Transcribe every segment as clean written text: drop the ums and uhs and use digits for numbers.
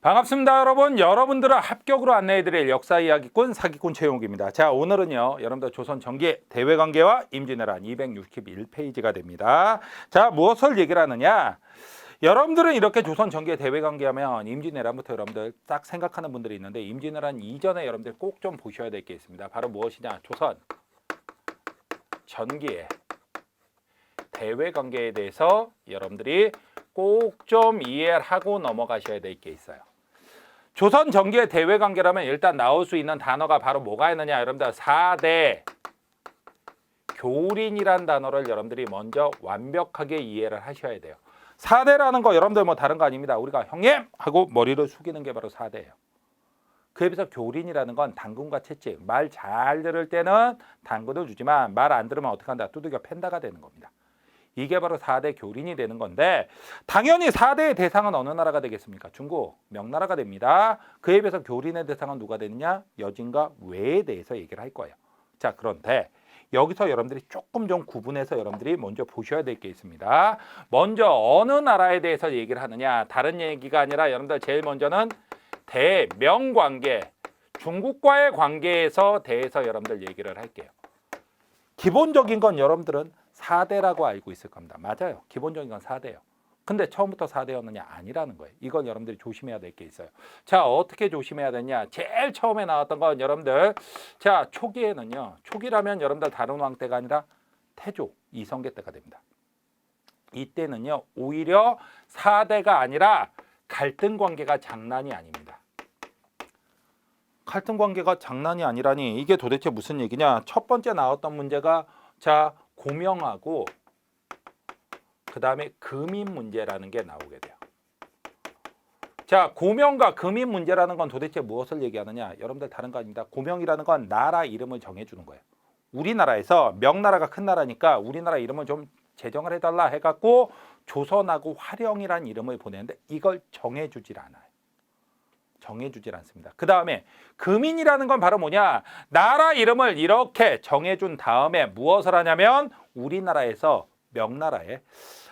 반갑습니다, 여러분. 여러분들을 합격으로 안내해드릴 역사 이야기꾼 사기꾼 최용욱입니다. 자, 오늘은요, 여러분들 조선 전기 대외관계와 임진왜란 261페이지가 됩니다. 자, 무엇을 얘기를 하느냐? 여러분들은 이렇게 조선 전기의 대외관계하면 임진왜란부터 여러분들 딱 생각하는 분들이 있는데, 임진왜란 이전에 여러분들 꼭 좀 보셔야 될 게 있습니다. 바로 무엇이냐? 조선 전기의 대외관계에 대해서 여러분들이 꼭 좀 이해를 하고 넘어가셔야 될 게 있어요. 조선 전기의 대외관계라면 일단 나올 수 있는 단어가 바로 뭐가 있느냐? 여러분들 4대 교린이란 단어를 여러분들이 먼저 완벽하게 이해를 하셔야 돼요. 4대라는 거 여러분들 뭐 다른 거 아닙니다. 우리가 형님 하고 머리를 숙이는 게 바로 4대예요. 그에 비해서 교린이라는 건 당근과 채찍. 말 잘 들을 때는 당근을 주지만 말 안 들으면 어떻게 한다? 두들겨 팬다가 되는 겁니다. 이게 바로 4대 교린이 되는 건데, 당연히 4대의 대상은 어느 나라가 되겠습니까? 중국, 명나라가 됩니다. 그에 비해서 교린의 대상은 누가 되느냐? 여진과 외에 대해서 얘기를 할 거예요. 자, 그런데 여기서 여러분들이 조금 좀 구분해서 여러분들이 먼저 보셔야 될 게 있습니다. 먼저 어느 나라에 대해서 얘기를 하느냐? 다른 얘기가 아니라 여러분들 제일 먼저는 대명관계, 중국과의 관계에서 대해서 여러분들 얘기를 할게요. 기본적인 건 여러분들은 4대라고 알고 있을 겁니다. 맞아요. 기본적인 건 4대예요. 근데 처음부터 4대였느냐? 아니라는 거예요. 이건 여러분들이 조심해야 될 게 있어요. 자, 어떻게 조심해야 되냐? 제일 처음에 나왔던 건 여러분들, 자, 초기에는요. 초기라면 여러분들 다른 왕 때가 아니라 태조, 이성계 때가 됩니다. 이때는요. 오히려 4대가 아니라 갈등 관계가 장난이 아닙니다. 갈등 관계가 장난이 아니라니, 이게 도대체 무슨 얘기냐? 첫 번째 나왔던 문제가, 자, 고명하고 그 다음에 금인 문제라는 게 나오게 돼요. 자, 고명과 금인 문제라는 건 도대체 무엇을 얘기하느냐? 여러분들 다른 거 아닙니다. 고명이라는 건 나라 이름을 정해주는 거예요. 우리나라에서 명나라가 큰 나라니까 우리나라 이름을 좀 제정을 해달라 해갖고 조선하고 화령이라는 이름을 보내는데, 이걸 정해주질 않아요. 정해주질 않습니다. 그 다음에 금인이라는 건 바로 뭐냐? 나라 이름을 이렇게 정해준 다음에 무엇을 하냐면, 우리나라에서 명나라에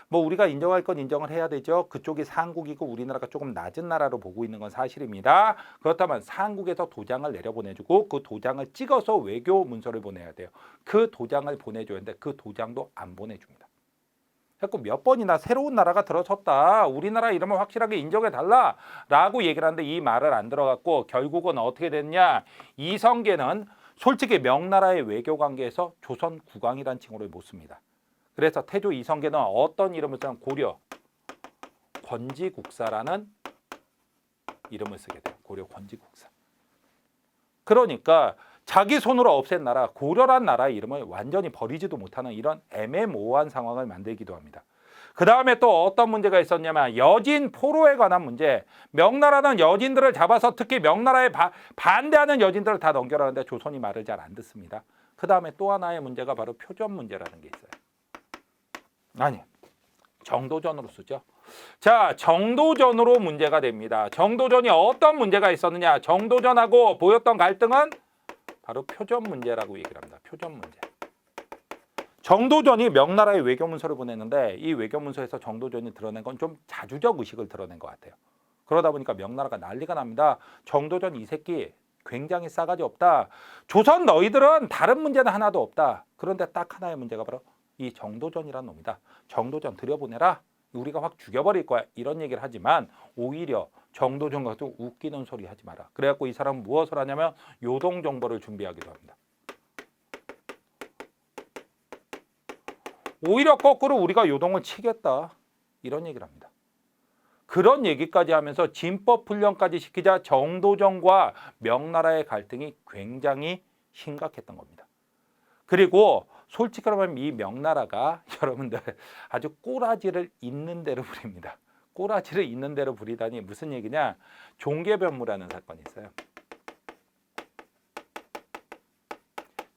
뭐 우리가 인정할 건 인정을 해야 되죠. 그쪽이 상국이고 우리나라가 조금 낮은 나라로 보고 있는 건 사실입니다. 그렇다면 상국에서 도장을 내려보내주고 그 도장을 찍어서 외교 문서를 보내야 돼요. 그 도장을 보내줘야 하는데 그 도장도 안 보내줍니다. 자꾸 몇 번이나 새로운 나라가 들어섰다, 우리나라 이름을 확실하게 인정해달라 라고 얘기를 하는데 이 말을 안 들어갔고, 결국은 어떻게 됐냐? 이성계는 솔직히 명나라의 외교관계에서 조선 국왕이라는 칭호를 못 씁니다. 그래서 태조 이성계는 어떤 이름을 쓰면 고려 권지국사라는 이름을 쓰게 돼요. 고려 권지국사. 그러니까 자기 손으로 없앤 나라, 고려란 나라의 이름을 완전히 버리지도 못하는 이런 애매모호한 상황을 만들기도 합니다. 그 다음에 또 어떤 문제가 있었냐면, 여진 포로에 관한 문제. 명나라는 여진들을 잡아서 특히 명나라에 반대하는 여진들을 다 넘겨라는데 조선이 말을 잘 안 듣습니다. 그 다음에 또 하나의 문제가 바로 표전 문제라는 게 있어요. 아니, 정도전으로 쓰죠. 자, 정도전으로 문제가 됩니다. 정도전이 어떤 문제가 있었느냐? 정도전하고 보였던 갈등은 바로 표전 문제라고 얘기를 합니다. 표전 문제. 정도전이 명나라에 외교문서를 보냈는데, 이 외교문서에서 정도전이 드러낸 건 좀 자주적 의식을 드러낸 것 같아요. 그러다 보니까 명나라가 난리가 납니다. 정도전 이 새끼 굉장히 싸가지 없다. 조선 너희들은 다른 문제는 하나도 없다. 그런데 딱 하나의 문제가 바로 이 정도전이라는 놈이다. 정도전 들여보내라. 우리가 확 죽여버릴 거야. 이런 얘기를 하지만 오히려 정도전 가지고 웃기는 소리 하지 마라. 그래갖고 이 사람은 무엇을 하냐면 요동 정보를 준비하기도 합니다. 오히려 거꾸로 우리가 요동을 치겠다. 이런 얘기를 합니다. 그런 얘기까지 하면서 진법 훈련까지 시키자 정도전과 명나라의 갈등이 굉장히 심각했던 겁니다. 그리고 솔직히 말하면 이 명나라가 여러분들 아주 꼬라지를 있는 대로 부립니다. 꼬라지를 있는 대로 부리다니 무슨 얘기냐? 종계변무라는 사건이 있어요.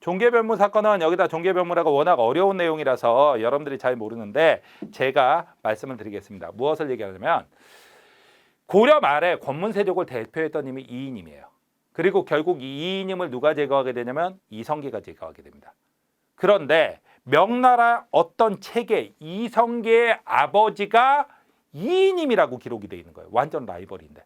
종계변무 사건은, 여기다 종계변무라고 워낙 어려운 내용이라서 여러분들이 잘 모르는데 제가 말씀을 드리겠습니다. 무엇을 얘기하냐면, 고려 말에 권문세족을 대표했던 님이 이이님이에요. 그리고 결국 이 이이님을 누가 제거하게 되냐면 이성계가 제거하게 됩니다. 그런데 명나라 어떤 책에 이성계의 아버지가 이이님이라고 기록이 되어 있는 거예요. 완전 라이벌인데.